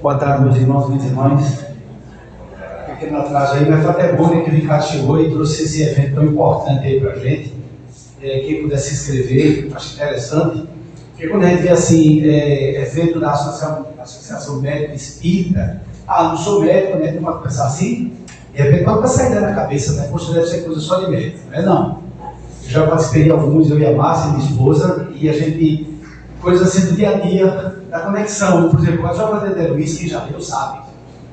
Boa tarde, meus irmãos e minhas irmãs. Pequeno atraso aí, mas foi até bom, né, que o Ricardo chegou e trouxe esse evento tão importante aí pra gente. Quem puder se inscrever, acho interessante. Porque quando a gente vê assim, evento da Associação Médica Espírita, não sou médico, né? Tem uma pensar assim, de repente pode sair da cabeça, né? Poxa, deve ser coisa só de médico, não é não. Eu já participei de alguns, eu e a Márcia, minha esposa, e a gente, coisas assim do dia a dia, da conexão. Por exemplo, a Jovem de Luiz, que já leu, sabe,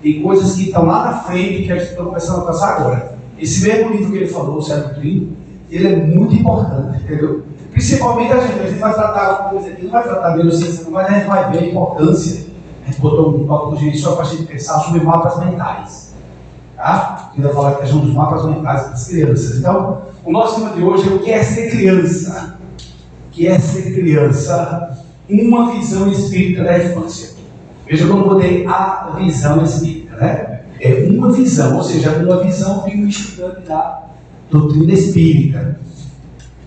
tem coisas que estão lá na frente que a gente está começando a passar agora. Esse mesmo livro que ele falou, o Cérebro Trino, ele é muito importante, entendeu? Principalmente a gente vai tratar alguma coisa aqui, não vai tratar neurociência, mas a gente vai ver a importância. A gente botou um tópico de só para a gente pensar sobre mapas mentais. Tá? Eu vou falar a questão dos mapas mentais das crianças. Então, o nosso tema de hoje é o que é ser criança. O que é ser criança? Uma visão espírita da infância. Veja como eu botei a visão espírita, né? É uma visão, ou seja, uma visão de um estudante da doutrina espírita.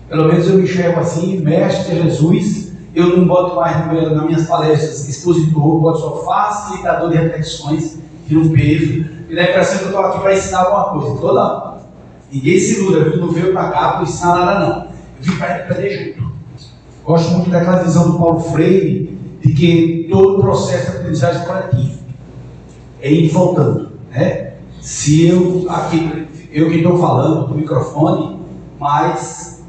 Pelo menos eu me enxergo assim, mestre Jesus. Eu não boto mais nas minhas palestras expositor, boto só facilitador de reflexões, que um peso. E dá a impressão que eu estou aqui para ensinar alguma coisa. Estou não. Ninguém se iluda, não veio para cá para ensinar nada, não. Eu vim para aprender junto. Gosto muito daquela visão do Paulo Freire, de que todo o processo de aprendizagem é coletivo. É ir voltando, né? Se eu que estou falando do microfone, mas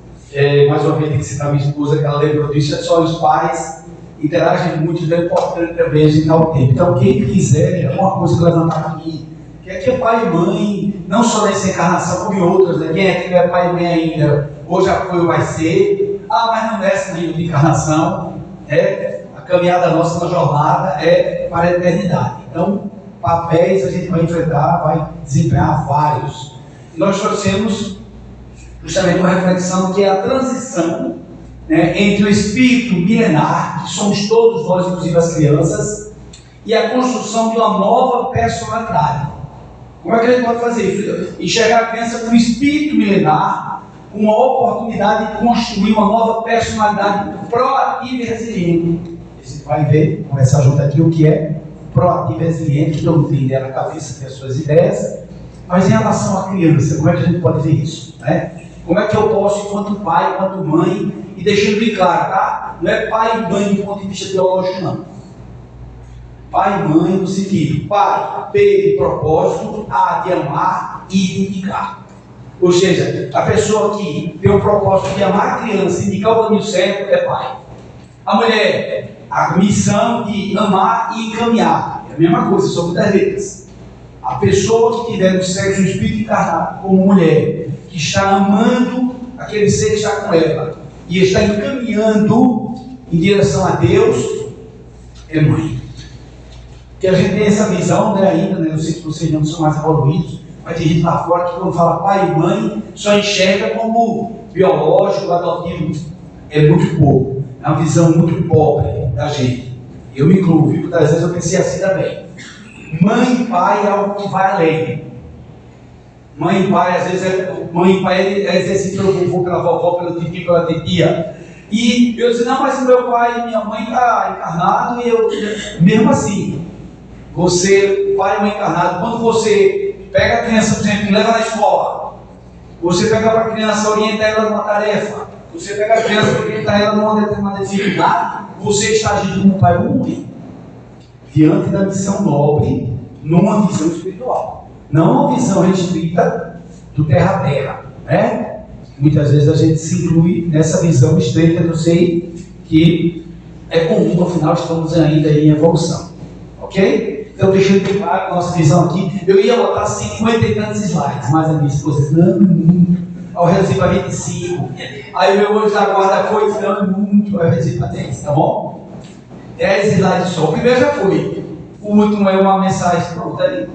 mais uma vez tem que citar minha esposa, que ela lembrou disso, é só os pais interagem muito, então é importante também a gente dar o tempo. Então, quem quiser, alguma coisa que levantar aqui, que aqui é pai e mãe, não só nessa encarnação, como em outras, né? Quem é que não é pai e mãe ainda, ou já foi ou vai ser, mas não nessa nível de encarnação, a caminhada nossa na jornada é para a eternidade. Então, papéis a gente vai enfrentar, vai desempenhar vários. E nós trouxemos justamente uma reflexão que é a transição, né, entre o espírito milenar, que somos todos nós, inclusive as crianças, e a construção de uma nova personalidade. Como é que a gente pode fazer isso? Enxergar a criança como espírito milenar, uma oportunidade de construir uma nova personalidade proativa e resiliente. Você vai ver, conversar junto aqui o que é proativa e resiliente, que todo mundo tem na cabeça, tem as suas ideias, mas em relação à criança, como é que a gente pode ver isso, né? Como é que eu posso, enquanto pai, enquanto mãe, e deixando bem claro, tá? Não é pai e mãe do ponto de vista biológico, não. Pai e mãe no sentido, pai, P de propósito, A de amar e de indicar. Ou seja, a pessoa que tem o propósito de amar a criança e indicar o caminho certo é pai. A mulher, a missão de amar e encaminhar. É a mesma coisa, são muitas letras. A pessoa que tiver no sexo espírito encarnado como mulher, que está amando aquele ser que está com ela e está encaminhando em direção a Deus, é mãe. Porque a gente tem essa visão, né, ainda, né, eu sei que vocês não são mais evoluídos, mas tem gente lá fora que quando fala pai e mãe, só enxerga como biológico, adotivo. É muito pouco. É uma visão muito pobre da gente. Eu me incluo, viu? Muitas vezes eu pensei assim também. Mãe e pai é algo que vai além. Mãe e pai, às vezes, mãe e pai é exercício pelo vovô, pela vovó, pelo tio, pela titia. E eu disse, não, mas meu pai e minha mãe estão encarnados e eu, mesmo assim, você, pai e mãe encarnado, quando você pega a criança, por exemplo, e leva na escola, você pega para a criança, orienta ela numa tarefa, você pega a criança e orienta ela numa determinada dificuldade, você está agindo como pai ou mãe, diante da missão nobre, numa visão espiritual. Não uma visão restrita do terra a terra, né? Muitas vezes a gente se inclui nessa visão estreita, eu sei que é comum, afinal estamos ainda em evolução, ok? Então deixando bem claro a nossa visão aqui, eu ia botar 50 e tantos slides, mas a minha esposa disse, não, muito, ao reduzir para 25, aí o meu anjo da guarda foi, não, muito, ao reduzir para 10, tá bom? 10 slides só, o primeiro já foi, o último é uma mensagem pronta ali.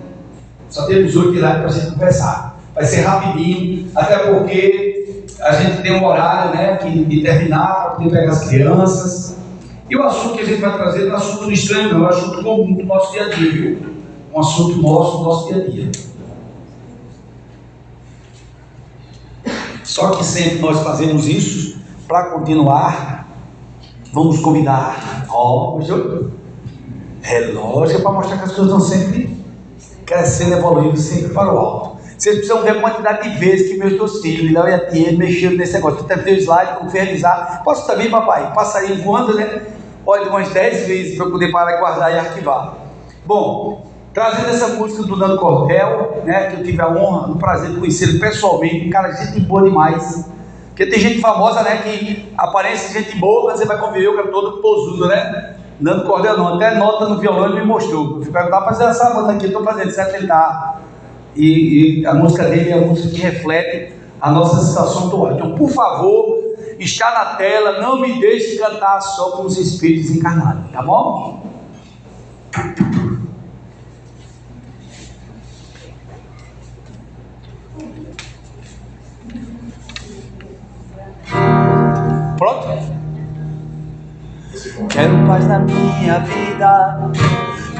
Só temos 8 slides para a gente conversar. Vai ser rapidinho, até porque a gente tem um horário, né, de terminar para poder pegar as crianças. E o assunto que a gente vai trazer não é assunto estranho, não, é um assunto comum do nosso dia a dia, viu? Um assunto nosso do nosso dia a dia. Só que sempre nós fazemos isso, para continuar, vamos convidar. Relógio é para mostrar que as coisas estão sempre crescendo, evoluindo, sempre para o alto. Vocês precisam ver a quantidade de vezes que meus dois filhos, Léo e a tia, mexeram nesse negócio. Eu tenho o slide, como realizar. Posso também, papai? Passarinho voando, né? Olha, umas 10 vezes para eu poder parar, guardar e arquivar. Bom, trazendo essa música do Nando Cordel, né? Que eu tive a honra, o prazer de conhecê-lo pessoalmente. Um cara, gente boa demais. Porque tem gente famosa, né? Que aparece gente boa, quando você vai conviver, o cara todo posudo, né? Nando Cordel não, até nota no violão ele me mostrou. Eu fico lá fazendo essa nota aqui, eu estou fazendo, certo? Ele tá. E a música dele é a música que reflete a nossa situação atual. Então, por favor, está na tela, não me deixe cantar só com os espíritos encarnados, tá bom? Pronto? Quero paz na minha vida,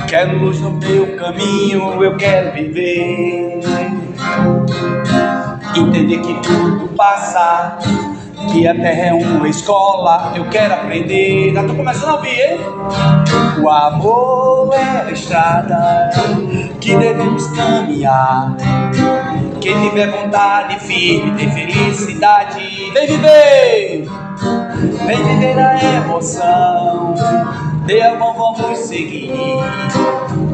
quero luz no meu caminho, eu quero viver. Entender que tudo passa, que a terra é uma escola, eu quero aprender. Já tô começando a ouvir, hein? O amor é a estrada que devemos caminhar. Quem tiver vontade firme tem felicidade. Vem viver! Vem viver a emoção, dê a mão, vamos seguir.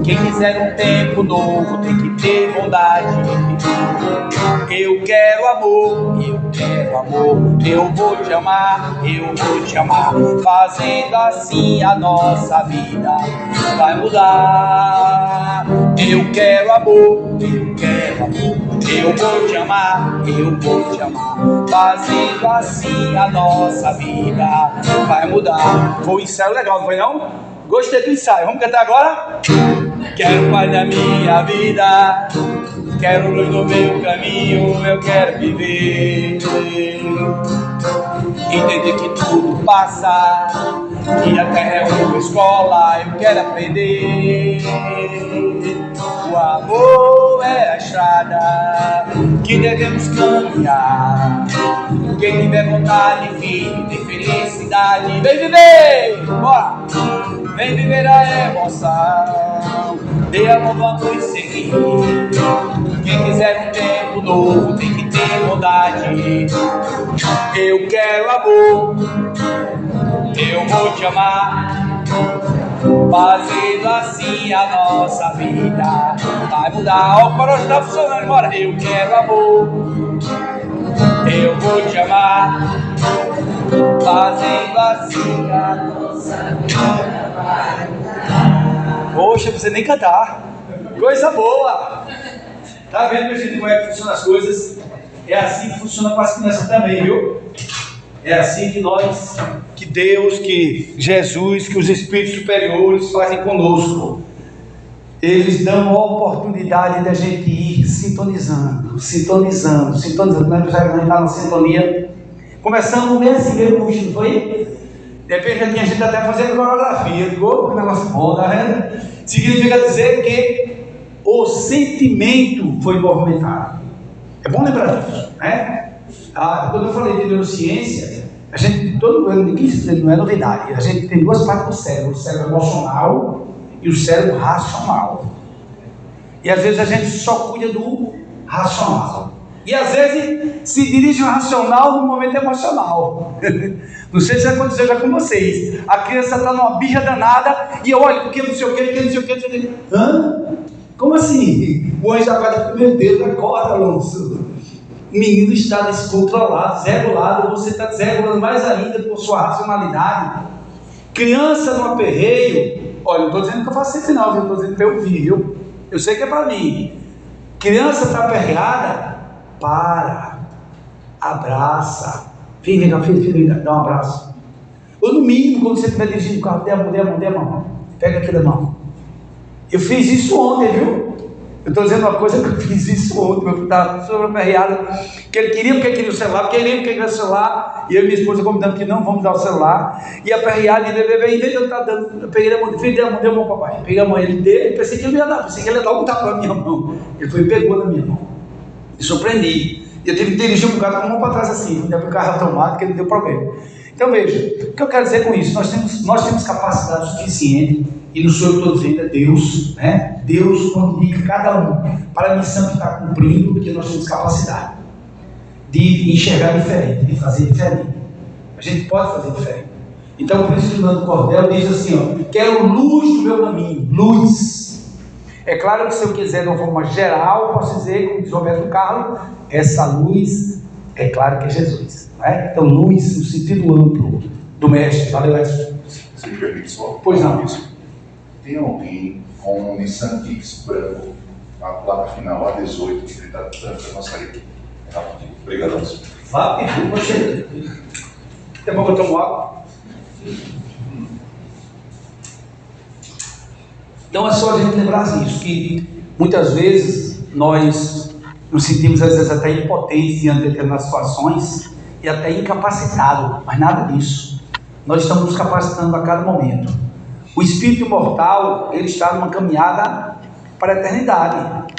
Quem quiser um tempo novo tem que ter bondade. Eu quero amor, eu quero amor, eu vou te amar, eu vou te amar. Fazendo assim a nossa vida vai mudar. Eu quero amor, eu quero amor, eu vou te amar, eu vou te amar. Fazendo assim a nossa vida vai mudar. Foi um ensaio legal, não foi não? Gostei do ensaio, vamos cantar agora? Quero paz na minha vida, quero luz no meu caminho, eu quero viver. Entender que tudo passa, que a terra é uma escola, eu quero aprender. O amor é a estrada que devemos caminhar. Quem tiver vontade firme tem felicidade. Vem viver! Bora! Vem viver a emoção, dê a mão, vamos seguir. Quem quiser um tempo novo tem que ter bondade. Eu quero amor, eu vou te amar. Fazendo assim a nossa vida vai mudar. Ó, o coro está funcionando, bora. Eu quero amor, eu vou te amar. Fazendo assim a nossa vida vai mudar. Poxa, você nem cantar. Coisa boa. Tá vendo, meu gente, como é que funcionam as coisas? É assim que funciona com as crianças também, viu? É assim que nós, que Deus, que Jesus, que os Espíritos superiores fazem conosco. Eles dão a oportunidade da gente ir sintonizando. Nós já está na sintonia. Começando nesse mesmo ritmo, foi? De repente já tinha gente até fazendo coreografia. Ficou um negócio bom, tá vendo? Significa dizer que o sentimento foi movimentado. É bom lembrar disso, né? Quando eu falei de neurociência, a gente, não é novidade, a gente tem duas partes do cérebro, o cérebro emocional e o cérebro racional. E às vezes a gente só cuida do racional. E às vezes se dirige ao racional no momento emocional. Não sei se aconteceu já com vocês. A criança está numa birra danada e olha, porque não sei o que, não sei o que. Hã? Como assim? O anjo acorda, meu Deus, acorda, Alonso. O menino está descontrolado, desregulado, você está desregulando mais ainda por sua racionalidade. Criança no aperreio, olha, não estou dizendo que eu faço esse final, estou dizendo que eu vi, viu? Eu sei que é para mim. Criança está aperreada, para, abraça, vem cá, filho, dá um abraço. Ou no mínimo, quando você estiver dirigindo o carro, dê a mão, pega aqui da mão. Eu fiz isso ontem, viu? Eu estou dizendo uma coisa que eu fiz isso ontem, meu filho estava super aperreado, que ele queria porque queria o celular, queria o celular, e eu e minha esposa combinando que não vamos dar o celular, e aperreado, e em vez de eu estar dando, eu peguei a mão, filho, dê a mão, papai, peguei a mão dele, pensei que ele ia dar um tapa na minha mão, ele foi e pegou na minha mão, me surpreendi, e eu tive que dirigir um bocado com a mão para trás assim, não deu para o carro automático, ele deu problema. Então veja, o que eu quero dizer com isso? Nós temos capacidade suficiente, e não sou eu que estou dizendo, é Deus, né? Deus quando indica cada um para a missão que está cumprindo, porque nós temos capacidade de enxergar diferente, de fazer diferente. A gente pode fazer diferente. Então o príncipe Fernando Cordel diz assim, ó, quero luz no meu caminho, luz. É claro que se eu quiser de uma forma geral, posso dizer, como diz Roberto Carlos, essa luz, é claro que é Jesus. Né? Então luz no sentido amplo do mestre. Valeu, Edson. Se me permite só? Pois não. Tem alguém com um Nissan Kicks branco, a placa final A18, que ele está dando para nossa equipe. Rapidinho. Obrigado, senhor. Vá, você. Tem bom que eu tomo água? Então é só a gente lembrar disso, que muitas vezes nós nos sentimos às vezes até impotentes diante de determinadas situações e até incapacitados, mas nada disso. Nós estamos nos capacitando a cada momento. O espírito imortal, ele está numa caminhada para a eternidade.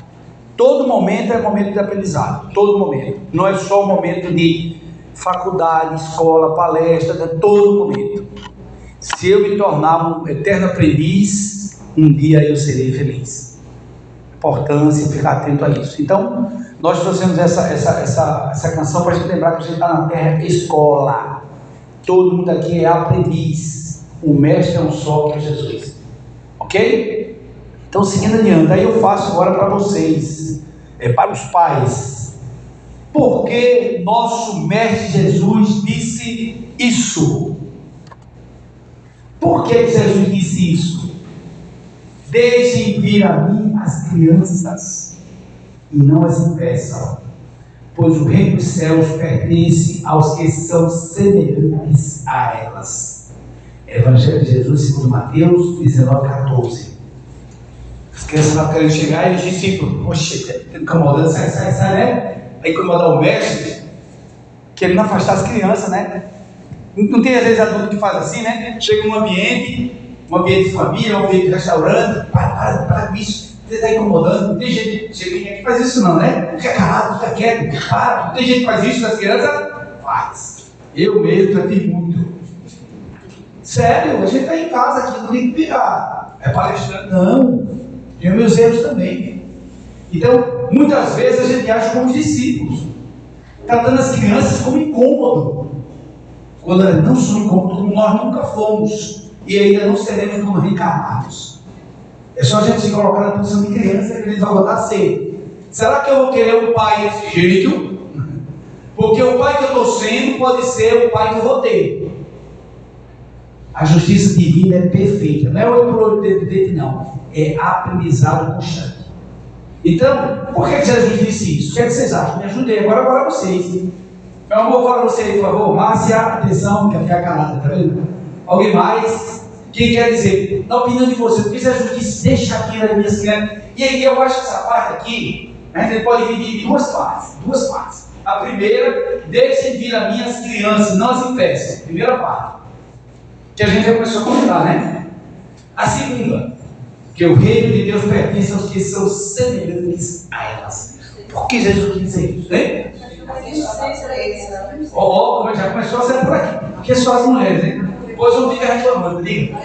Todo momento é momento de aprendizado, todo momento. Não é só o momento de faculdade, escola, palestra, é todo momento. Se eu me tornar um eterno aprendiz, um dia eu serei feliz. Importância, ficar atento a isso. Então, nós trouxemos essa canção para a gente lembrar que a gente está na terra escola. Todo mundo aqui é aprendiz. O mestre é um só, que é Jesus. Ok? Então, seguindo adiante, aí eu faço agora para vocês, para os pais. Porque nosso mestre Jesus disse isso? Por que Jesus disse isso? Deixem vir a mim as crianças e não as impeçam, pois o reino dos céus pertence aos que são semelhantes a elas. Evangelho de Jesus segundo Mateus 19:14. As crianças não querem chegar e os discípulos, poxa, incomodando, sai, né? Aí incomodar o mestre, querendo afastar as crianças, né? Não tem às vezes adulto que faz assim, né? Chega num ambiente de família, um ambiente de restaurante, para com isso, você está incomodando, não tem gente, chega ninguém que faz isso não, né? Fica calado, fica quieto, para, não tem gente que faz isso nas crianças, faz. Eu mesmo já tive muito. Sério, a gente está em casa aqui, não tem que virar, é palestrante, não, tem meus erros também. Então, muitas vezes a gente age como os discípulos, tratando as crianças como incômodo, quando elas não são incômodas, como nós nunca fomos, e ainda não seremos como reencarnados. É só a gente se colocar na posição de criança que eles vão voltar a ser. Será que eu vou querer um pai desse jeito? Porque o pai que eu estou sendo pode ser o pai que eu vou ter. A justiça divina é perfeita, não é o dedo não, é aprendizado constante. Então, por que Jesus disse isso? O que é que vocês acham? Me ajudem agora vocês. Meu amor, fala você aí, por favor. Márcia, atenção, quer ficar calada, tá vendo? Alguém mais? Quem quer dizer? Na opinião de você, por que Jesus disse, deixa aqui as minhas crianças? E aí eu acho que essa parte aqui, a gente pode dividir em duas partes. A primeira, deixem vir as minhas crianças, não as impeçam. Primeira parte. Que a gente já começou a comentar, né? A segunda, que o reino de Deus pertence aos que são semelhantes a elas. Por que Jesus disse isso, né? Como já começou a ser por aqui. Porque só as mulheres, né? Depois eu fico reclamando, diga.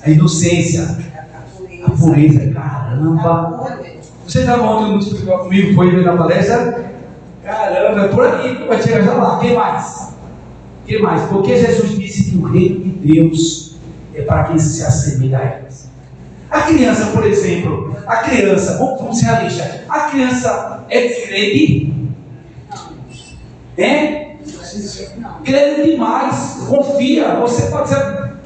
A inocência. A pureza, caramba. Você estava ontem no espiritual comigo, foi ver na palestra? Caramba, é por aqui, vai chegar já lá. Quem mais? Porque Jesus disse que o reino de Deus é para quem se assemelha a elas. A criança, por exemplo, vamos ser realistas, a criança é crente? Crente demais, confia, você pode ser o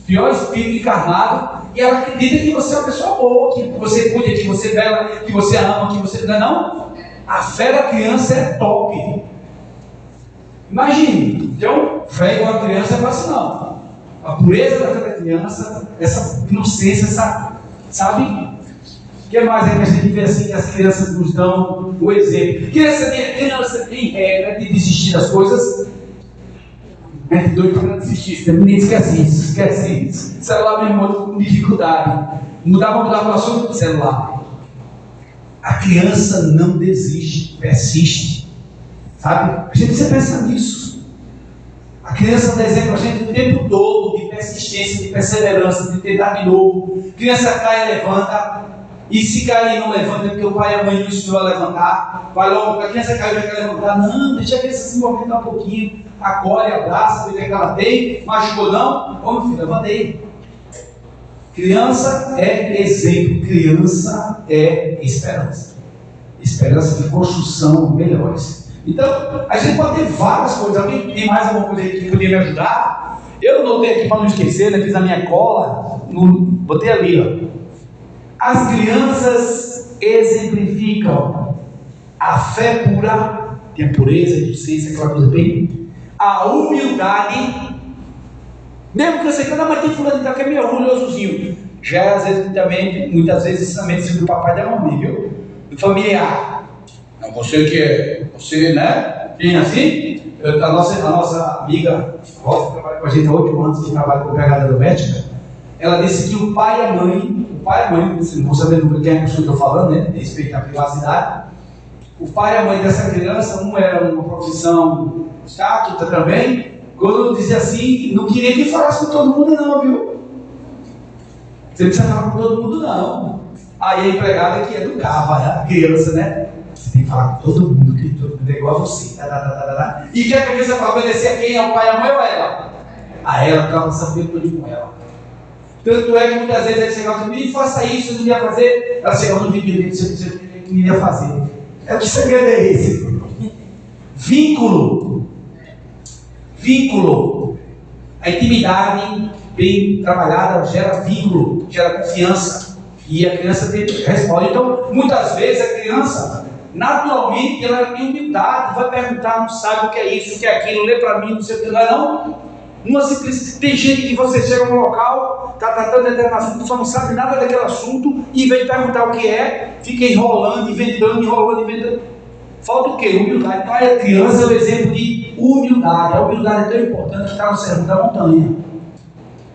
pior espírito encarnado e ela acredita que você é uma pessoa boa, que você cuida, que você vela, que você ama, que você... Não? A fé da criança é top. Imagine, então, fé igual a criança é fácil não. A pureza da fé da criança, essa inocência, sabe? O que mais é que a gente vê assim, que as crianças nos dão o exemplo? Criança tem regra de desistir das coisas. É doido para desistir, nem esquece isso. Celular mesmo com dificuldade. Mudava o assunto do celular. A criança não desiste, persiste. Sabe? A gente precisa pensar nisso. A criança dá exemplo a gente o tempo todo de persistência, de perseverança, de tentar de novo. A criança cai e levanta. E se cair e não levanta, porque o pai e a mãe não ensinou a levantar, vai logo, a criança caiu e já quer levantar. Não, deixa a criança se movimentar um pouquinho. Acolhe, abraça, vê o que ela tem. Machucou não? Ô meu filho, levantei. Criança é exemplo, criança é esperança. Esperança de construção melhores. Então, a gente pode ter várias coisas. Alguém tem mais alguma coisa que podia me ajudar? Eu notei aqui para não esquecer, né? Fiz a minha cola, botei ali, ó. As crianças exemplificam a fé pura, tem a pureza, a inocência, aquela coisa bem, a humildade. Mesmo que você fale, mas tem fulano que é meio orgulhosozinho. Já é, às vezes, também, muitas vezes, ensinamento do papai e da mamãe, viu? Do familiar. Não, você, né? Tem assim? A nossa amiga, Rosa, que trabalha com a gente há 8 anos, que trabalha com pegada doméstica, ela disse que o pai e a mãe, não vou saber quem é a pessoa que eu estou falando, né? Respeito à privacidade. O pai e a mãe dessa criança, um era uma profissão estática também. Quando eu dizia assim, não queria que falasse com todo mundo, não, viu? Você não precisa falar com todo mundo, não. Aí a empregada que educava a criança, né? Você tem que falar com todo mundo, que todo mundo é igual a você. E que a criança vai obedecer a quem? Ao pai, a mãe ou a ela? A ela, porque ela não sabia tudo com ela. Tanto é que muitas vezes ele chegava e faça isso, eu não ia fazer. Ela chegava no vídeo dele, você não ia fazer. É o que segredo é esse? Vínculo. A intimidade bem trabalhada gera vínculo, gera confiança. E a criança responde. Então, muitas vezes a criança, naturalmente, ela tem humildade, vai perguntar, não sabe o que é isso, o que é aquilo, lê para mim, não sei o que lá, não. Uma simples, tem gente que você chega no local, está tratando de determinado assunto, só não sabe nada daquele assunto, e vem perguntar o que é, fica enrolando, inventando. Falta o quê? Humildade. Então a criança é o exemplo de humildade. A humildade é tão importante que está no sermão da montanha.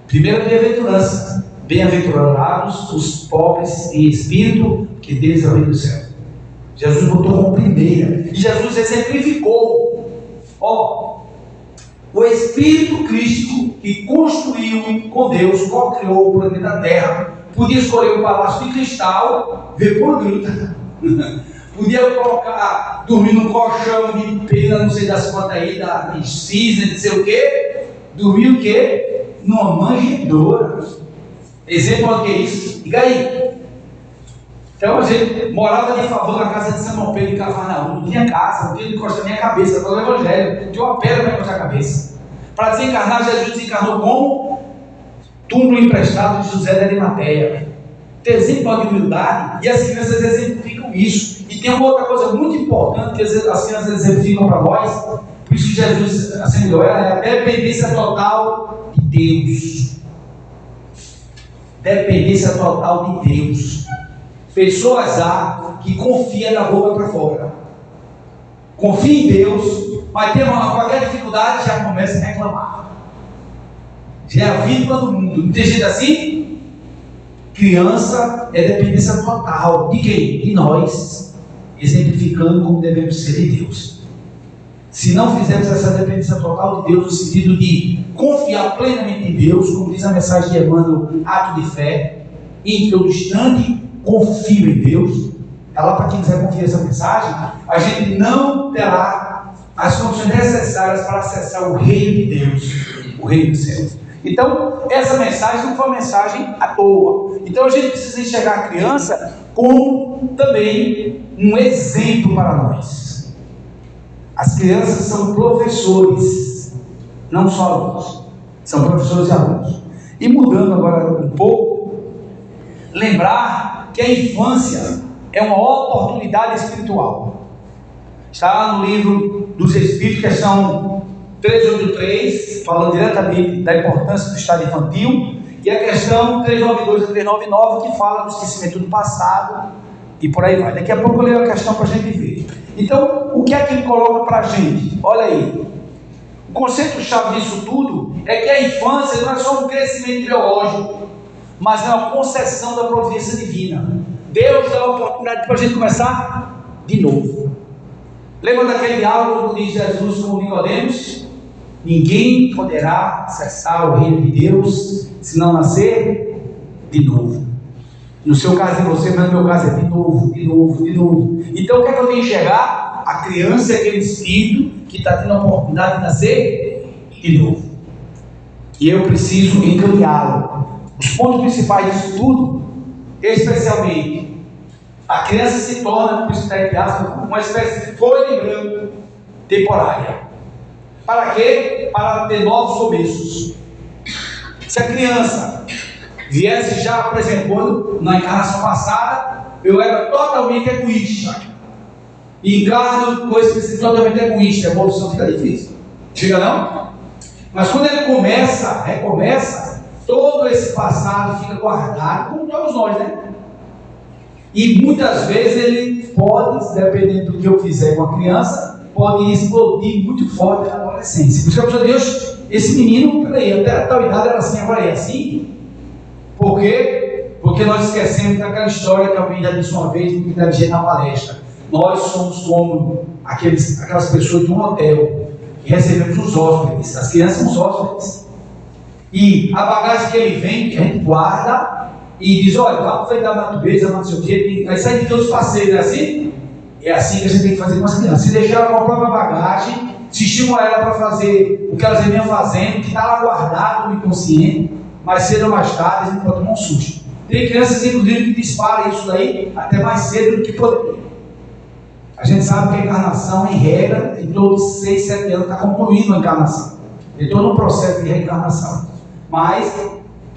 Primeira bem-aventurança. Bem-aventurados os pobres em espírito, que deles é o reino do céu. Jesus botou como primeira. E Jesus exemplificou. O Espírito Cristo que construiu com Deus, co-criou o planeta Terra, podia escolher um palácio de cristal, ver por gruta. Podia colocar, dormir num colchão de pena, não sei das quantas aí, de cisne, não sei o quê. Dormir o quê? Numa manjedoura. Exemplo do que é isso? Diga aí. Então a gente morava de favor na casa de São Pedro em Cafarnaum. Não tinha casa, não tinha encosta na minha cabeça, para o Evangelho. Tinha uma pedra para encostar a cabeça. Para desencarnar, Jesus desencarnou como túmulo emprestado de José de Arimateia. Tem exemplo de humildade, e as crianças exemplificam isso. E tem uma outra coisa muito importante que as crianças exemplificam para nós, por isso que Jesus assemelhou ela, é a dependência total de Deus. Dependência total de Deus. Pessoas há que confiam da boca para fora. Confia em Deus, mas tem qualquer dificuldade, já começa a reclamar. Já é a vítima do mundo. Não tem gente assim? Criança é dependência total. De quem? De nós. Exemplificando como devemos ser de Deus. Se não fizermos essa dependência total de Deus, no sentido de confiar plenamente em Deus, como diz a mensagem de Emmanuel, ato de fé, em todo instante, confio em Deus. É lá para quem quiser confiar essa mensagem, a gente não terá as condições necessárias para acessar o reino de Deus, o reino dos céus. Então, essa mensagem não foi uma mensagem à toa. Então, a gente precisa enxergar a criança como também um exemplo para nós. As crianças são professores, não só alunos. São professores e alunos. E mudando agora um pouco, lembrar que a infância é uma oportunidade espiritual. Está no livro dos Espíritos, questão 383, falando diretamente da importância do estado infantil, e a questão 392 e 399, que fala do esquecimento do passado, e por aí vai. Daqui a pouco eu leio a questão para a gente ver. Então, o que é que ele coloca para a gente? Olha aí. O conceito-chave disso tudo é que a infância não é só um crescimento biológico, mas é uma concessão da providência divina. Deus dá a oportunidade para a gente começar de novo. Lembra daquele diálogo de Jesus com Nicodemos? Ninguém poderá acessar o reino de Deus se não nascer de novo. No seu caso de você, mas no meu caso é de novo, de novo, de novo. Então o que é que eu tenho que enxergar? A criança é aquele espírito que está tendo a oportunidade de nascer de novo. E eu preciso encaminhá-lo. Os pontos principais disso tudo, especialmente, a criança se torna, por isso está entre aspas, uma espécie de folha em branco temporária. Para quê? Para ter novos começos. Se a criança viesse já, por exemplo, na encarnação passada, eu era totalmente egoísta. E encarno com esse princípio totalmente egoísta, a evolução fica difícil. Fica não? Mas quando ele recomeça, todo esse passado fica guardado, como todos nós, né? E muitas vezes ele pode, dependendo do que eu fizer com a criança, pode explodir muito forte na adolescência. Por isso que a pessoa diz, Deus, esse menino, peraí, até a tal idade era assim, agora é assim? Por quê? Porque nós esquecemos daquela história que alguém já disse uma vez, muito inteligente na palestra. Nós somos como aquelas pessoas de um hotel que recebemos os hóspedes. As crianças são os hóspedes. E a bagagem que ele vem, que a gente guarda e diz, olha, vamos aproveitar a natureza, não sei o quê. Aí sai de todos os passeios, é assim? É assim que a gente tem que fazer com as crianças. Se deixar ela com a própria bagagem, se estimular ela para fazer o que elas vinham fazendo, que está lá guardado no inconsciente, mais cedo ou mais tarde a gente pode tomar um susto. Tem crianças, inclusive, que disparam isso daí até mais cedo do que poderia. A gente sabe que a encarnação, em regra, em todos os 6, 7 anos, está concluindo a encarnação. Tem todo um processo de reencarnação. Mas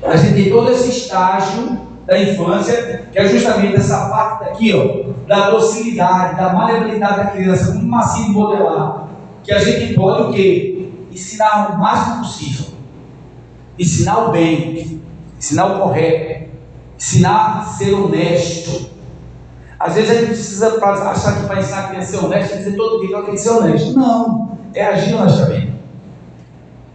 a gente tem todo esse estágio da infância, que é justamente essa parte daqui, ó, da docilidade, da maleabilidade da criança, como massinho de modelar, que a gente pode o quê? Ensinar o máximo possível. Ensinar o bem, ensinar o correto, ensinar a ser honesto. Às vezes a gente precisa achar que para ensinar a criança a ser honesto, dizer todo dia que ela tem que ser honesto. Não, é agir honestamente.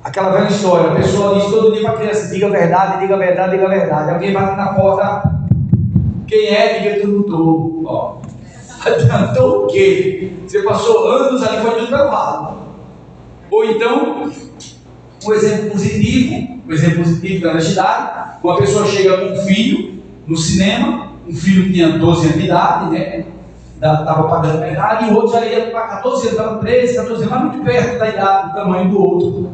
Aquela velha história, a pessoa diz todo dia para a criança, diga a verdade, diga a verdade, diga a verdade. Alguém bate na porta, quem é, diga que eu não estou. Ó, adiantou o quê? Você passou anos ali, foi tudo pelo lado. Ou então, um exemplo positivo da honestidade, uma pessoa chega com um filho no cinema, um filho que tinha 12 anos de idade, né? Estava pagando a idade, e o outro já ia para 14 anos, estava 13, 14 anos, mas muito perto da idade, do tamanho do outro.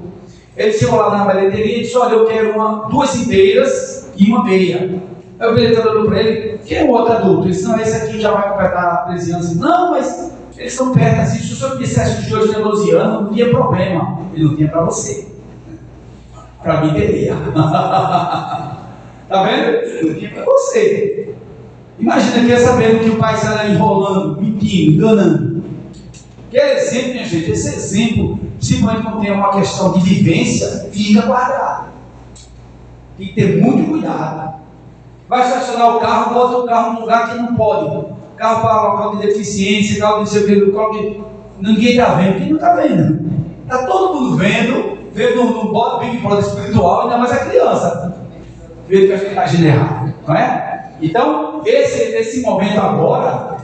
Ele chegou lá na bilheteria e disse, olha, eu quero duas inteiras e uma meia. Aí o bilheteiro olhou para ele, quem é o outro adulto? Ele disse, não, esse aqui já vai completar 13 anos. Não, mas eles estão perto assim, se o senhor me dissesse que os dois têm 12 anos, não tinha problema. Ele não tinha para você. Para mim teria. Tá vendo? Não tinha para você. Imagina que ia sabendo que o pai está enrolando, mentindo, enganando. Aquele exemplo, minha gente, esse exemplo, simplesmente quando tem uma questão de vivência, fica guardado. Tem que ter muito cuidado. Vai estacionar o carro, bota o carro num lugar que não pode. Carro para local de deficiência, carro de não sei o que, ninguém está vendo. Quem não está vendo? Está todo mundo vendo no Big Brother espiritual, ainda mais a criança. Vê que está agindo errado, não é? Então, esse momento agora,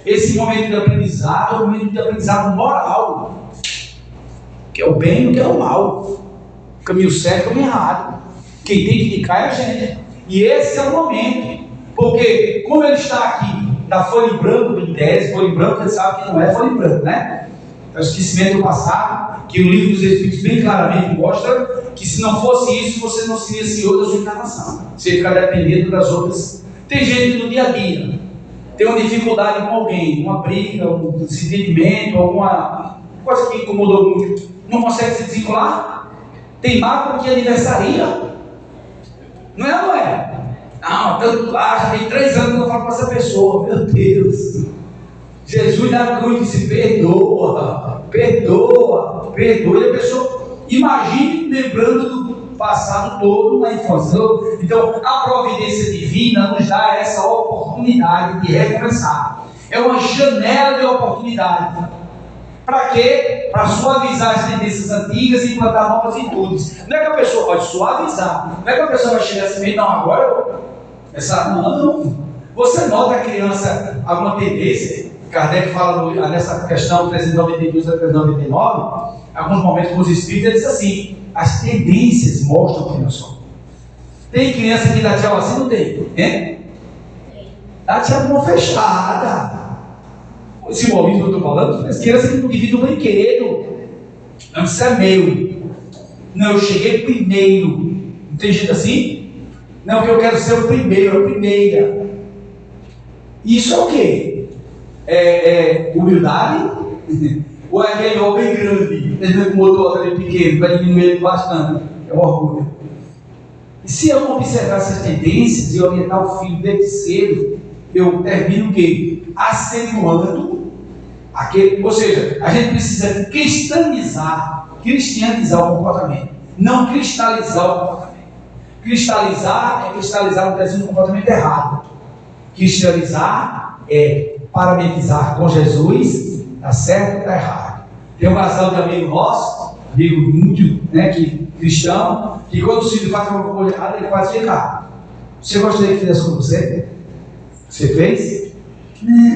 esse momento de aprendizado, é um momento de aprendizado moral, que é o bem e o que é o mal, o caminho certo e o caminho errado. Quem tem que indicar é a gente. E esse é o momento, porque como ele está aqui, da folha em branco, em tese, folha em branco, ele sabe que não é folha em branco, né? É o esquecimento do passado, que o livro dos Espíritos bem claramente mostra que se não fosse isso, você não seria senhor da sua encarnação. Você ia ficar dependendo das outras. Tem gente que no dia a dia tem uma dificuldade com alguém, uma briga, um desentendimento, alguma coisa que incomodou muito, não consegue se desvincular, tem mágoa porque aniversaria. Não é ou não é? Não, tanto lá, já tem 3 anos que eu não falo com essa pessoa. Meu Deus! Jesus na cruz disse, perdoa, perdoa, perdoa. E a pessoa, imagine lembrando do passado todo na infância. Então, a providência divina nos dá essa oportunidade de recomeçar. É uma janela de oportunidade. Para quê? Para suavizar as tendências antigas e implantar novas virtudes. Não é que a pessoa pode suavizar. Não é que a pessoa vai chegar assim, não, agora não. Você nota a criança alguma tendência, Kardec fala nessa questão 392 a 399, alguns momentos com os espíritos, ele diz assim: as tendências mostram quem nós somos. Tem criança que dá tchau assim, não tem? Né? Dá tchau com mão fechada. Esse movimento que eu estou falando, as crianças que não dividem o brinquedo. Não, isso é meu. Não, eu cheguei primeiro. Não tem jeito assim? Não, que eu quero ser o primeiro, a primeira. Isso é o quê? É humildade? Ou é aquele homem grande, com o outro ali pequeno, para diminuir ele bastante? É um orgulho. E se eu não observar essas tendências e orientar o filho desde cedo, eu termino o quê? Acentuando aquele. Ou seja, a gente precisa cristianizar o comportamento, não cristalizar o comportamento. Cristalizar é cristalizar um comportamento errado. Cristianizar é parametrizar com Jesus, está certo ou está errado. Tem um casal de amigo nosso, amigo muito, né, cristão, que quando o filho faz uma coisa errada, ele faz ficar. Você gostaria que fizesse com você? Você fez?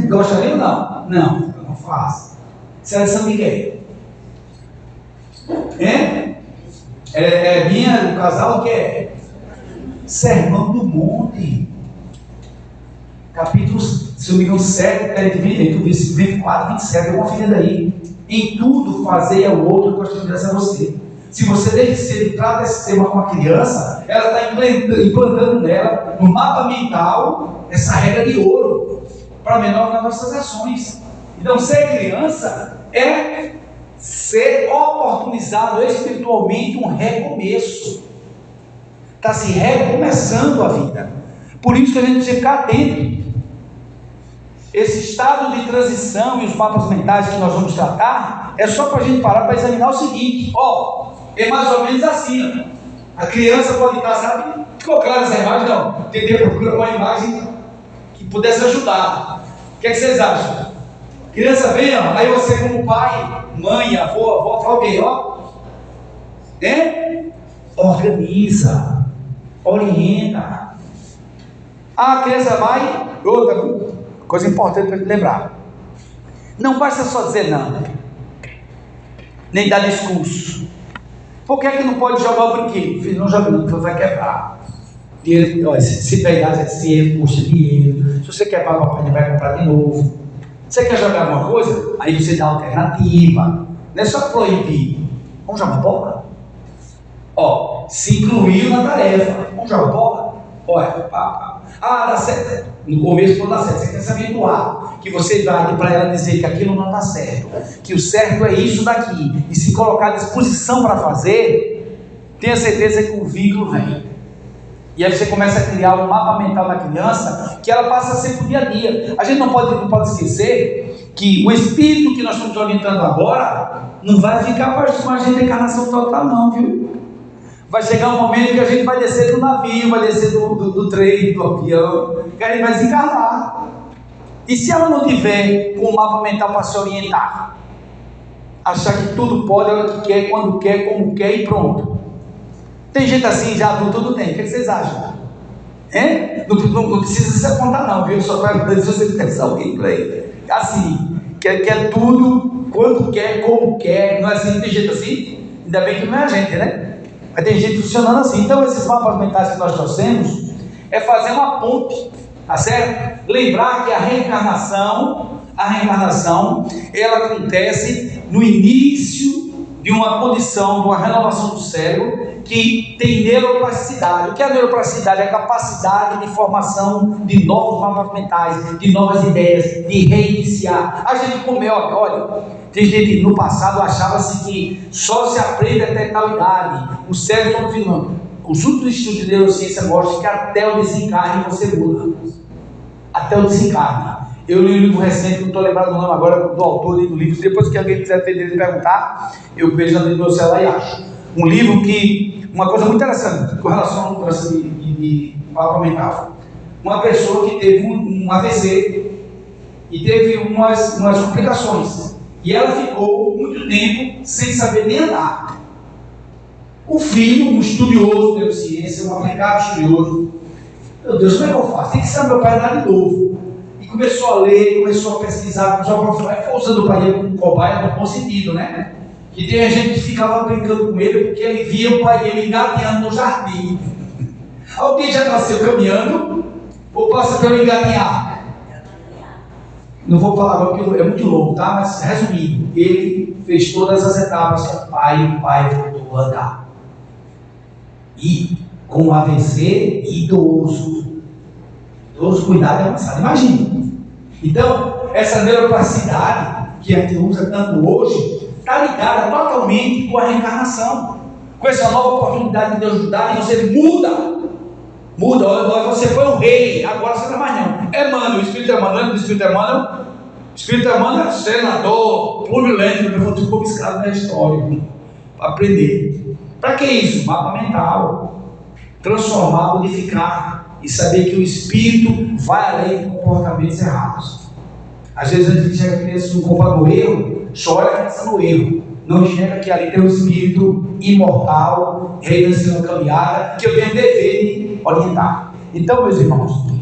Gostaria ou não? Não, eu não faço. Seleção de quem? É minha, o casal que é? Sermão do Monte. Capítulo, se eu me engano, 7, 24, 27, eu confio daí. Em tudo fazei ao outro que gostaria a você. Se você desde cedo trata esse tema com a criança, ela está implantando nela, no mapa mental, essa regra de ouro, para menor nas nossas ações. Então, ser criança é ser oportunizado espiritualmente um recomeço. Está se recomeçando a vida. Por isso que a gente precisa ficar atento. Esse estado de transição e os mapas mentais que nós vamos tratar, é só para a gente parar para examinar o seguinte: é mais ou menos assim, ó. A criança pode estar, sabe? Ficou claro essa imagem? Não. Entendeu? Procura uma imagem que pudesse ajudar. O que é que vocês acham? Criança vem, ó, aí você como pai, mãe, avó, alguém, organiza, orienta. A criança vai, outra coisa importante para te lembrar: não basta só dizer não, nem dar discurso. Por que é que não pode jogar o brinquedo? Filho, não joga não, vai quebrar. Dinheiro, olha, se pegar, se custa dinheiro. Se você quer pagar, ele vai comprar de novo. Você quer jogar alguma coisa? Aí você dá alternativa. Não é só proibir. Vamos jogar bola? Se incluiu na tarefa. Vamos jogar bola? Olha, dá certo. No começo não dá certo. Você quer se habituar. Que você vai para ela dizer que aquilo não dá certo. Que o certo é isso daqui. E se colocar à disposição para fazer, tenha certeza que o vínculo vem. E aí você começa a criar um mapa mental da criança, que ela passa a ser pro dia a dia. A gente não pode esquecer que o espírito que nós estamos orientando agora não vai ficar com a gente em encarnação total não, viu? Vai chegar um momento que a gente vai descer do navio, vai descer do trem, do avião, que a gente vai desencarnar. E se ela não tiver com o mapa mental para se orientar, achar que tudo pode, ela que quer, quando quer, como quer e pronto. Tem gente assim, já tudo tem. O que vocês acham? Não precisa se apontar não, viu? Só para dizer se você pensa alguém por aí. Assim, quer tudo, quando quer, como quer. Não é assim? Tem gente assim? Ainda bem que não é a gente, né? Mas tem gente funcionando assim. Então esses mapas mentais que nós trouxemos é fazer uma ponte, tá certo? Lembrar que a reencarnação, ela acontece no início de uma condição, de uma renovação do cérebro, que tem neuroplasticidade. O que é a neuroplasticidade? É a capacidade de formação de novos mapas mentais, de novas ideias, de reiniciar. A gente olha, tem gente que no passado achava-se que só se aprende até tal idade. O cérebro está no. Os últimos estudos de neurociência mostram que até o desencarne você muda. Até o desencarne. Eu li um livro recente, não estou lembrado do nome agora do autor do livro. Depois que alguém quiser perguntar, eu vejo no meu celular e acho. Um livro que, uma coisa muito interessante com relação à mudança de mapa mental. Uma pessoa que teve um AVC e teve umas complicações. E ela ficou muito tempo sem saber nem andar. O filho, um estudioso de neurociência, um aplicado estudioso, meu Deus, como é que eu faço? Tem que ser meu pai andar de novo. E começou a ler, começou a pesquisar, começou a aprofundar, ficou usando o pai dele como cobaia no bom sentido, né? E tem gente que ficava brincando com ele porque ele via o pai dele engatinhando no jardim. Alguém já nasceu caminhando ou passa pelo engatinhar? Não vou falar agora porque é muito longo, tá? Mas resumindo, ele fez todas as etapas com o pai voltou a andar. E com o AVC, idoso, cuidado e avançado. Imagina. Então, essa neuroplasticidade que a gente usa tanto hoje, está ligada totalmente com a reencarnação. Com essa nova oportunidade de Deus ajudar, e você muda. Olha, você foi o rei, agora você não é mais não. Emmanuel, o Espírito Emmanuel, o Espírito Emmanuel é senador, plurilético, eu ficou piscado na história, para aprender. Para que isso? Mapa mental. Transformar, modificar e saber que o Espírito vai além de comportamentos errados. Às vezes a gente enxerga a criança no culpa no erro, chora a criança no erro. Não enxerga que ali tem um Espírito imortal, reinando na caminhada, que eu tenho o dever de orientar. Então, meus irmãos,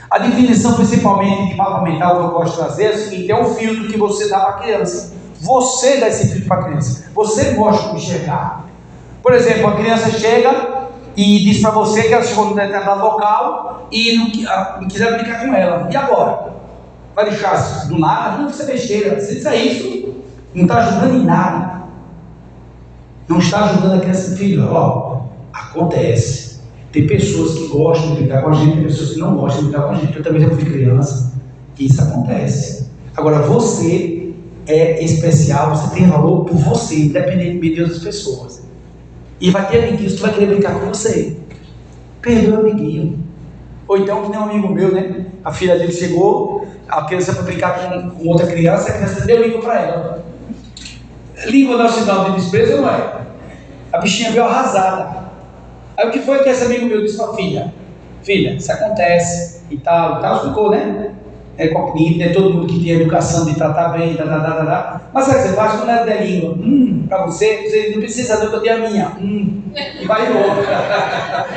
a definição principalmente de mapa mental que eu gosto de trazer é o seguinte: é um filtro que você dá para a criança. Você dá esse filtro para a criança. Você gosta de enxergar. Por exemplo, a criança chega e diz para você que ela chegou num determinado local e não quiser brincar com ela. E agora? Vai deixar do nada? Não, isso é besteira. Se disser isso, não está ajudando em nada. Não está ajudando a criança. Filho, ó, acontece. Tem pessoas que gostam de brincar com a gente, tem pessoas que não gostam de brincar com a gente. Eu também já fui criança. E isso acontece. Agora, você é especial, você tem valor por você, independentemente de outras pessoas. E vai ter amiguinhos que vai querer brincar com você. Perdoa o amiguinho. Ou então, que nem um amigo meu, né? A filha dele chegou, a criança foi brincar com outra criança, a criança deu língua para ela. Língua não é sinal de desprezo, não é? A bichinha veio arrasada. Aí o que foi que esse amigo meu disse para a filha? Filha, isso acontece e tal, ficou, né? Ninguém, todo mundo que tinha educação de tratar bem, mas sabe o que você faz quando ela der língua? Para você não precisa não, que eu tenho a minha. E vai embora.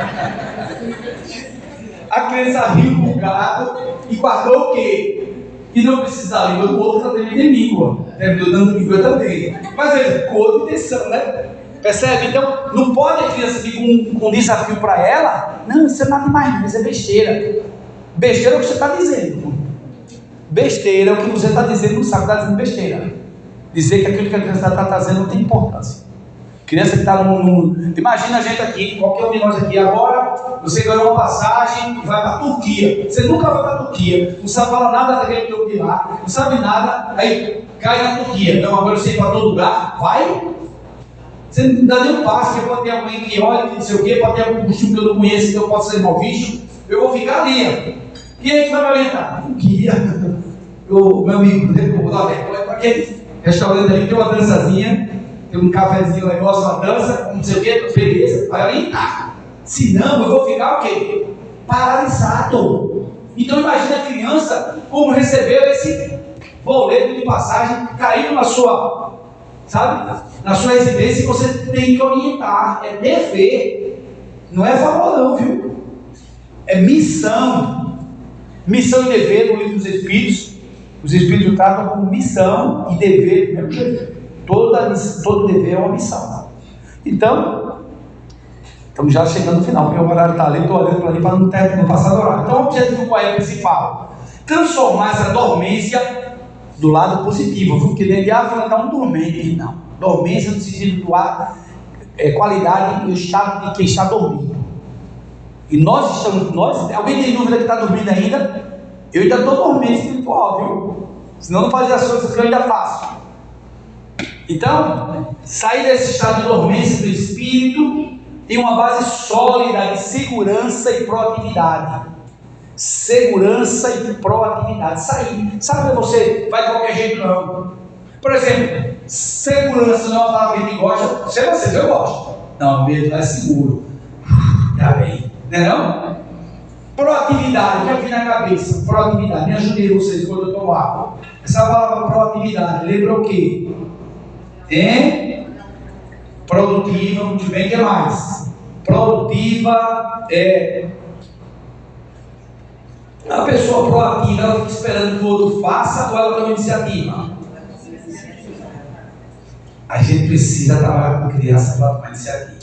A criança riu um bocado e guardou o quê? E não precisa da língua do outro, também tem língua. Terminou dando língua também. Mas ele ficou de tensão, né? Percebe? Então, não pode a criança vir com um desafio para ela. Não, isso é nada mais, isso é besteira. Besteira é o que você está dizendo. Besteira é o que você está dizendo, não sabe, está dizendo besteira. Dizer que aquilo que a criança está trazendo não tem importância. Criança que está Imagina a gente aqui, qualquer um de nós aqui, agora você ganhou uma passagem e vai para a Turquia. Você nunca vai para a Turquia, não sabe falar nada daquele jogo de lá, não sabe nada, aí cai na Turquia. Então agora você ir para todo lugar, vai. Você não dá nem um passo, porque pode ter alguém que olha, não sei o quê, pode ter algum costume que eu não conheço, que eu posso ser mal visto. Eu vou ficar ali. Quem é que vai me orientar? Turquia. O meu amigo, aquele restaurante ali tem uma dançazinha, tem um cafezinho, um negócio, uma dança, não sei o que, beleza, vai orientar. Se não, eu vou ficar o quê? Paralisado. Então imagina a criança como recebeu esse boleto de passagem caindo na sua, sabe, na sua residência, e você tem que orientar. É dever, não é valor não, viu? É missão. Missão e dever no livro dos Espíritos. Os Espíritos tratam como missão e dever do mesmo jeito. Todo dever é uma missão. Então, estamos já chegando no final, porque o horário está ali, estou olhando para ali para não passar do horário. Então, o objetivo qual é o principal? Transformar essa dormência do lado positivo, porque ele vai dar um dormente. Não. Dormência no sentido do ar, qualidade e o estado de quem está dormindo. E nós, alguém tem dúvida que está dormindo ainda? Eu ainda estou dormindo espiritual, viu? Senão não fazia as coisas que eu ainda faço. Então, sair desse estado de dormência do espírito tem uma base sólida de segurança e proatividade. Segurança e proatividade. Sair. Sabe que você vai de qualquer jeito, não. Por exemplo, segurança não é uma palavra que a gente gosta. Sei vocês, eu gosto. Não, mesmo é seguro. Tá bem. Não é não? Proatividade, que aqui na cabeça. Proatividade. Me ajudei vocês quando eu tomo água. Essa palavra proatividade, lembra o quê? Produtiva, muito bem, o que mais? Produtiva A pessoa proativa, ela fica esperando que o outro faça ou ela toma iniciativa? A gente precisa trabalhar com criança para tomar iniciativa.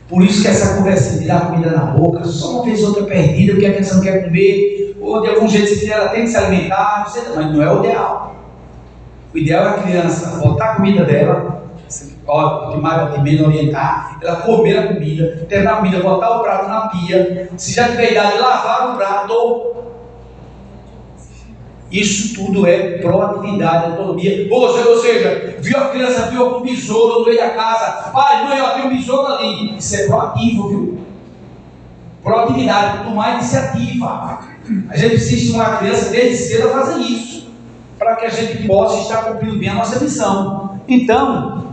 Por isso que essa conversa de dar comida na boca, só uma vez ou outra perdida, porque a criança não quer comer, ou de algum jeito ela tem que se alimentar, não sei, mas não é o ideal. O ideal é a criança botar a comida dela, de mais ou menos orientar, ela comer a comida, terminar a comida, botar o prato na pia, se já tiver idade, lavar o prato. Isso tudo é proatividade, autonomia. Ou seja, viu a criança, viu um besouro no meio da casa, pai, mãe, ó, tem um besouro ali. Isso é proativo, viu? Proatividade, tomar iniciativa. A gente precisa estimular a criança desde cedo a fazer isso, para que a gente possa estar cumprindo bem a nossa missão. Então,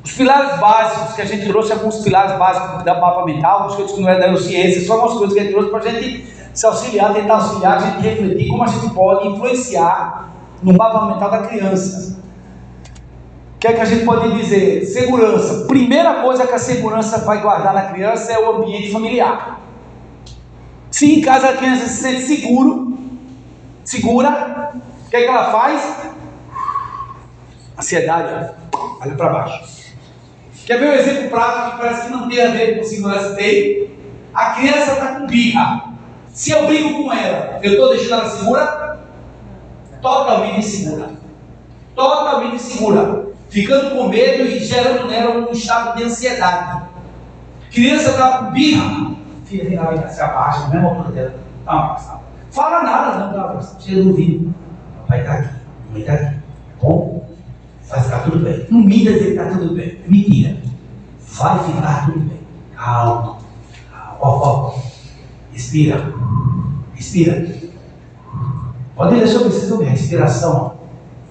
os pilares básicos que a gente trouxe, alguns pilares básicos da mapa mental, algumas coisas que não é da neurociência, só algumas coisas que a gente trouxe para a gente se auxiliar, tentar auxiliar, a gente refletir como a gente pode influenciar no mapa mental da criança. O que é que a gente pode dizer? Segurança. Primeira coisa que a segurança vai guardar na criança é o ambiente familiar. Se em casa a criança se sente segura, o que é que ela faz? Ansiedade, olha para baixo. Quer ver um exemplo prático que parece que não tem a ver com segurança? Tem. A criança está com birra. Se eu brigo com ela, eu estou deixando ela segura? Totalmente insegura. Totalmente insegura. Ficando com medo e gerando nela um estado de ansiedade. Criança está com birra. Filha, vem lá, se abaixa, na mesma altura dela. Dá uma passada. Fala nada, não. Dá uma passada. Chega no ouvido. Papai está aqui. Mamãe está aqui. Bom? Vai ficar tudo bem. Não me dizer que está tudo bem. Mentira. Vai ficar tudo bem. Calma. Ó. Respira. Pode deixar eu preciso ver. Respiração.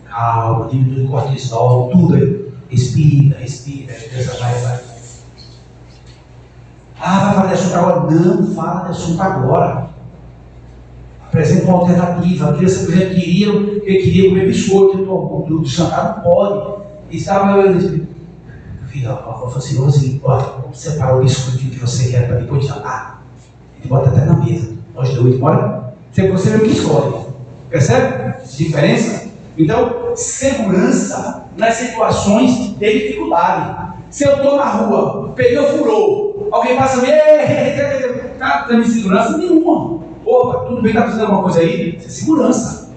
Calma. Diminui o cortisol. Tudo aí. Respira. Vai. Vai falar de assunto agora. Não fala de assunto agora. Apresenta uma alternativa. A criança, por exemplo, queria comer biscoito do jantar, não pode. E estava filha, vamos separar o biscoito que você quer para depois de jantar. Ele bota até na mesa. Nós dois, bora? Você mesmo que escolhe. Percebe? Diferença? Então, segurança nas situações de dificuldade. Se eu estou na rua, pneu furou, alguém passa e tá tendo segurança nenhuma. Opa, tudo bem, está precisando de alguma coisa aí? Isso é segurança.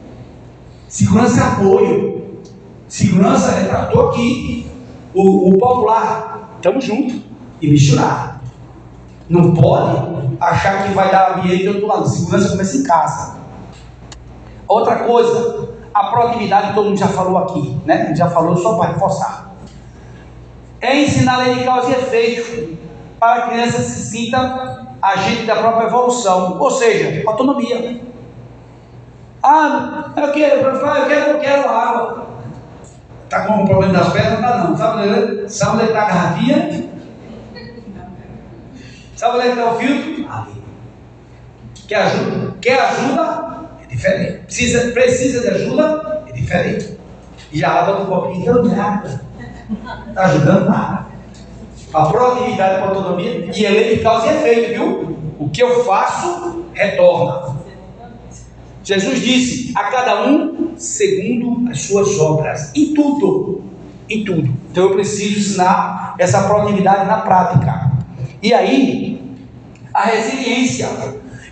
Segurança é apoio. Segurança é, estou aqui. O popular, estamos juntos. E misturar. Não pode achar que vai dar ambiente do outro lado. Segurança começa em casa. Outra coisa, a proatividade, todo mundo já falou aqui, né? A gente já falou só para reforçar. É ensinar a lei de causa e efeito para a criança se sinta agente da própria evolução, ou seja, autonomia. Eu quero água. Está com um problema das pernas? Não. Sabe onde está a garrafinha? Sabe onde está o filtro? Ali. Quer ajuda? É diferente. Precisa de ajuda? É diferente. E a água do copinho, então nada. Está ajudando nada. A proatividade com a autonomia e a lei de causa e efeito, viu? O que eu faço, retorna. Jesus disse, a cada um segundo as suas obras. Em tudo. Então eu preciso ensinar essa proatividade na prática. E aí, a resiliência,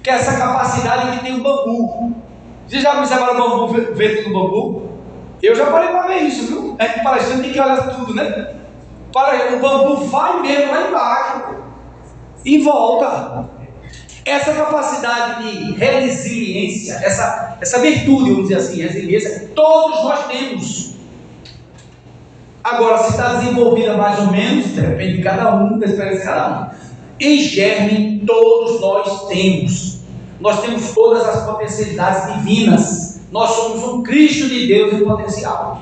que é essa capacidade que tem o bambu. Vocês já observaram o bambu, vento do bambu? Eu já parei para ver isso, viu? É que palestrante tem que olhar tudo, né? O bambu vai mesmo lá embaixo e volta. Essa capacidade de resiliência, essa virtude, vamos dizer assim, resiliência, todos nós temos. Agora, se está desenvolvida mais ou menos, depende de cada um, da experiência de cada um. Em germe, todos nós temos. Nós temos todas as potencialidades divinas. Nós somos um Cristo de Deus em potencial.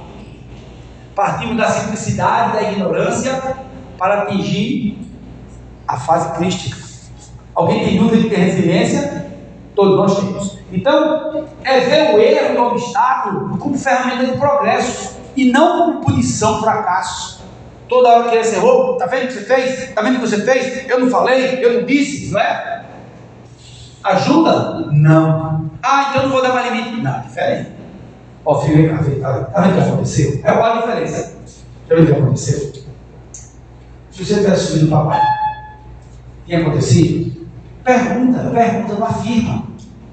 Partimos da simplicidade, da ignorância, para atingir a fase crística. Alguém tem dúvida de ter resiliência? Todos nós temos. Então, é ver o erro e o obstáculo como ferramenta de progresso e não como punição, fracasso. Toda hora que você errou, está vendo o que você fez? Está vendo o que você fez? Eu não falei, eu não disse, não é? Ajuda? Não. Ah, então não vou dar mais limite. Não, diferente. Ó, filho, vem cá, tá vendo o que aconteceu? É qual a diferença? Já viu o que aconteceu? Se você tivesse subido o papai, tinha acontecido? Pergunta, não afirma,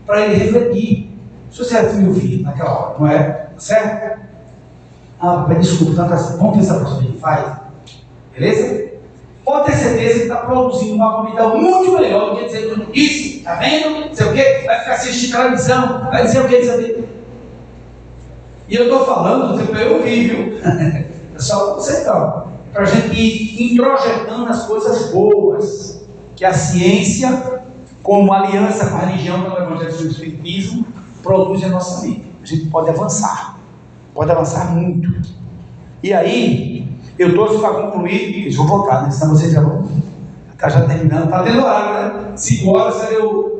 para ele refletir. Se você era meu filho naquela hora, não é? Certo? Ah, papai, desculpa, tanto assim, vamos ver se a próxima gente faz. Beleza? Pode ter certeza que está produzindo uma comida muito melhor do que dizer tudo isso, tá vendo? Não sei o quê, vai ficar assistindo televisão, vai dizer o quê, dizer o quê. E eu estou falando, para eu ouvir, viu? É só para você então. Para a gente ir introjetando as coisas boas que a ciência, como aliança com a religião, pelo Evangelho do Espiritismo, produz em nossa vida. A gente pode avançar muito. E aí, eu trouxe para concluir, eles vão voltar, né? Senão vocês já vão. Está já terminando, está tendo horário, né? 5 horas, você leu.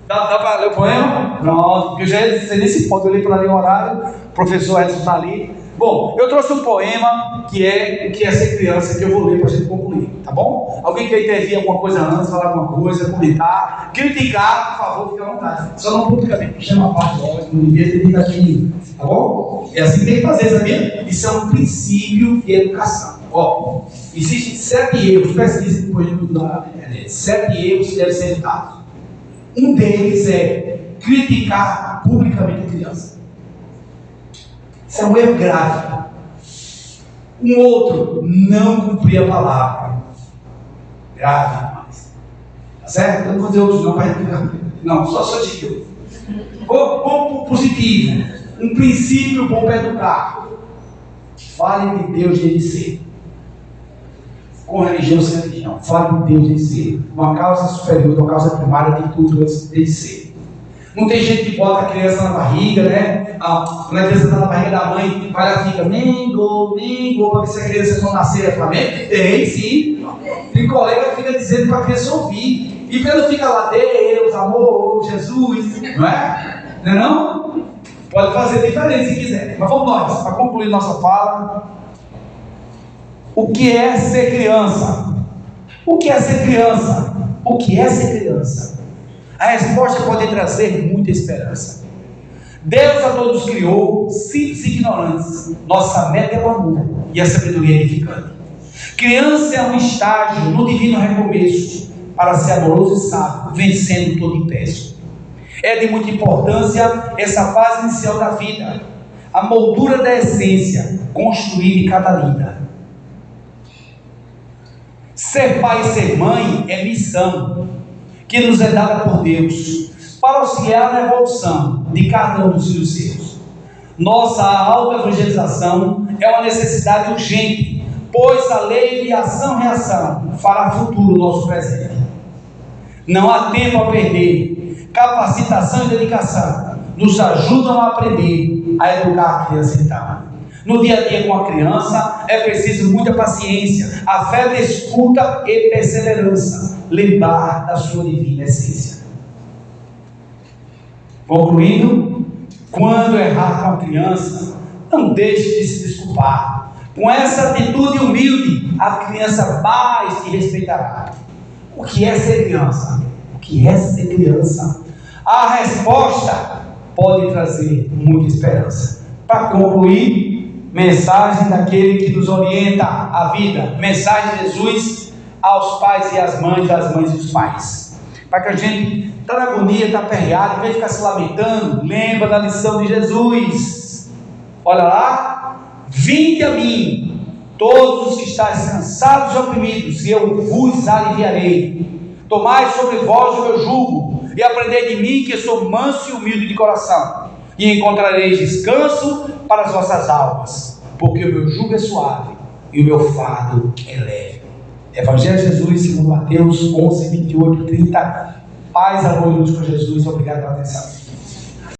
Dá para ler o poema? Pronto, porque eu já ia dizer nesse ponto, eu li para ler o horário, o professor Edson está ali. Bom, eu trouxe um poema que é o que é ser criança, que eu vou ler para a gente concluir, tá bom? Alguém quer intervir alguma coisa antes, falar alguma coisa, comentar, criticar, por favor, fique à vontade. Só não publicamente, chama a parte lógica, não devia ter vindo aqui, tá bom? É assim que tem que fazer, sabia? Isso é um princípio de educação. Ó, existem 7 erros, pesquisa depois de tudo na internet, 7 erros que devem ser evitados. Um deles é criticar publicamente a criança. Isso é um erro grave. Um outro, não cumprir a palavra. Grave demais. Tá certo? Eu não vou dizer outros não, mas não, só digo. Ponto positivo. Um princípio bom para educar. Fale de Deus de ser. Com religião sem religião. Fale de Deus de ser. Uma causa superior, uma causa primária de tudo antes de ser. Não tem gente que bota a criança na barriga, né? Quando a criança está na barriga da mãe, ela fica mengo, para ver se a criança não nascer é Flamengo. Tem, sim. Tem colega que fica dizendo para a criança ouvir. E quando fica lá, Deus, amor, Jesus, não é? Não é não? Pode fazer diferente se quiser. Mas vamos nós, para concluir nossa fala. O que é ser criança? O que é ser criança? O que é ser criança? A resposta pode trazer muita esperança. Deus a todos criou, simples e ignorantes. Nossa meta é o amor e a sabedoria edificante. Criança é um estágio no divino recomeço para ser amoroso e sábio, vencendo todo impeço. É de muita importância essa fase inicial da vida, a moldura da essência, construída em cada lida. Ser pai e ser mãe é missão que nos é dada por Deus para auxiliar na evolução de cada um dos filhos seus. Nossa autoevangelização é uma necessidade urgente, pois a lei de ação-reação fará futuro nosso presente. Não há tempo a perder. Capacitação e dedicação nos ajudam a aprender a educar a criança então. No dia a dia com a criança é preciso muita paciência, a fé de escuta e perseverança, lembrar da sua divina essência. Concluindo, quando errar com a criança, não deixe de se desculpar. Com essa atitude humilde, a criança mais te respeitará. O que é ser criança? O que é ser criança? A resposta pode trazer muita esperança. Para concluir, mensagem daquele que nos orienta a vida, mensagem de Jesus aos pais e às mães, das mães e dos pais, para que a gente está na agonia, está aperreado, em vez de ficar se lamentando, lembra da lição de Jesus. Olha lá, vinde a mim, todos os que estáis cansados e oprimidos, e eu vos aliviarei. Tomai sobre vós o meu jugo, e aprendei de mim, que sou manso e humilde de coração, e encontrareis descanso para as vossas almas, porque o meu jugo é suave e o meu fardo é leve. Evangelho de Jesus, segundo Mateus 11, 28, 30. Paz, amor e luz com Jesus. Obrigado pela atenção.